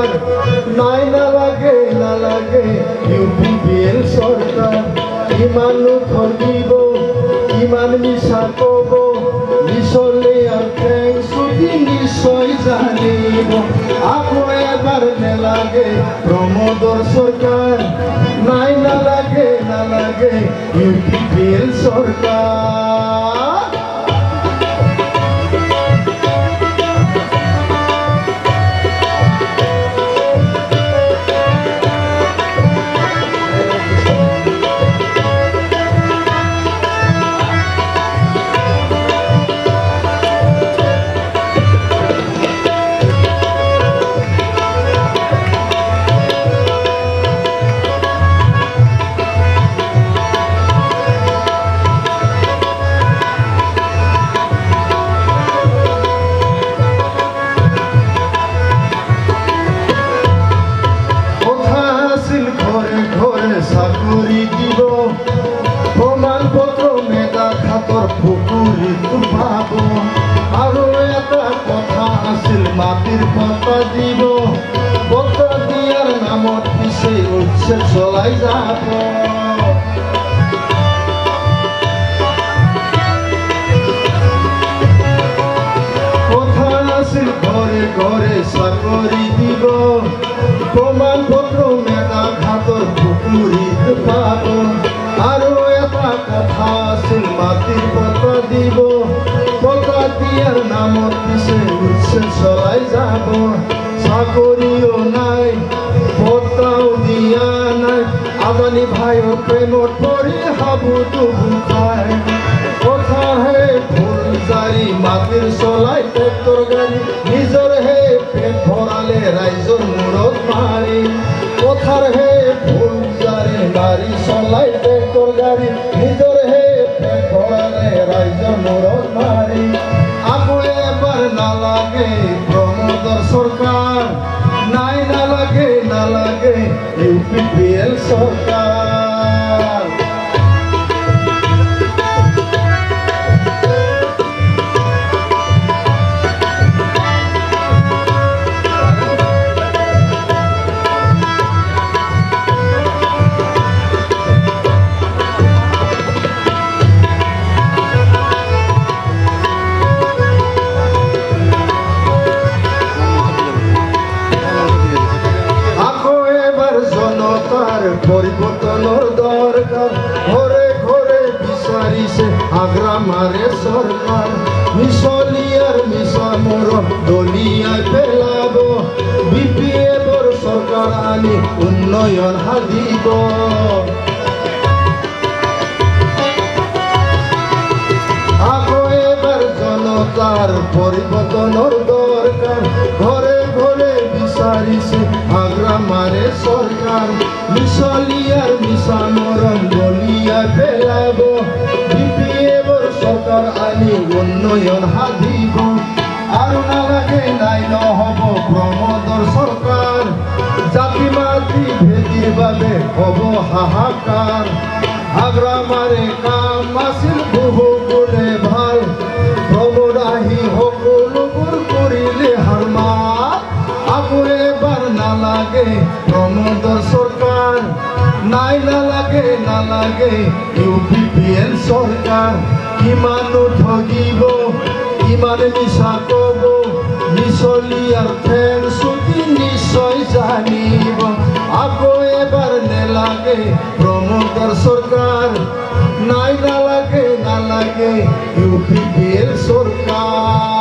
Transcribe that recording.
সরকার নাই নালাগে ইউপিপিএল সরকার ইমান ঠগিব ইমান মিছা কব মিছলে আর ঠেং চুটি নিশ্চয় জানিব আকৌ এবাৰ নেলাগে প্ৰমোদৰ সৰকাৰ নাই নালাগে ইউপিপিএল সৰকাৰ চাকৰি দিব প্ৰমাণপত্ৰ মেধা খাতৰ পুকুৰিত পাব আৰু এটা কথা আছিল মাটিৰ পট্টা দিব পট্টা দিয়াৰ নামত পিছে উচ্ছেদ চলাই যাব কথা আছিল ঘৰে ঘৰে চাকৰি দিব প্ৰমাণপত্ৰ মেধা খাতৰ পুকুৰিত পাব আৰু এটা কথা আছিল মাটিৰ পট্টা দিব পট্টা দিয়াৰ নামত পিছে উচ্ছেদ চলাই যাব চাকৰিও নাই পট্টাও দিয়া নাই আদানী ভাইৰ প্ৰেমত পৰি হাবুটো খায় কথাহে ভুল জাৰি মাটিৰ চলাই ট্ৰেক্টৰ গাড়ী নিজৰ হে পেট ভৰালে ৰাইজৰ মূৰত মাৰি কথাৰ হে ভুল জাৰি গাড়ী চলাই ট্ৰেক্টৰ গাড়ী নিজৰ হে পেট ভৰালে ৰাইজৰ মূৰত মাৰি আকৌ এবাৰ নালাগে প্ৰমোদৰ সরকার নাই নালাগে ইউপিপিএল সরকার পরিবর্তনের দরকার ঘরে ঘরে বিচারিছে আগ্রা মারে সরকার মিশলিয়ার মিশা মরম দলিয়ায় পেলাব বিপিএফর সরকার আনি উন্নয়ন হাদিব আকৌ এবার জনতার পরিবর্তনের দরকার ঘরে ঘরে বিচারিছে আগ্রা মারে সরকার মিশলিয়ার মিশা মরম গলিয়া পেলাব বিপিএফর সরকার আনি উন্নয়ন হাদিব আৰু নালাগে নাই নহব প্ৰমোদৰ সৰকাৰ জাতি মাটি ভেদিৰ বাবে হব হাহাকাৰ আগ্ৰা মাৰে কাম আছিল বহু গুণে ভাল প্ৰমোদ আহি সকলোবোৰ কৰিলে হাৰমাত আকৌ এবাৰ নালাগে প্ৰমোদৰ সৰকাৰ নাই নালাগে ইউপিপিএল সৰকাৰ কিমান ঠগিব কিমান মিছা কব মিছলিয়াৰ ঠেং চুটি নিশ্চয় জানিব আকৌ এবাৰ নেলাগে প্ৰমোদৰ সৰকাৰ নাই নালাগে ইউপিপিএল সৰকাৰ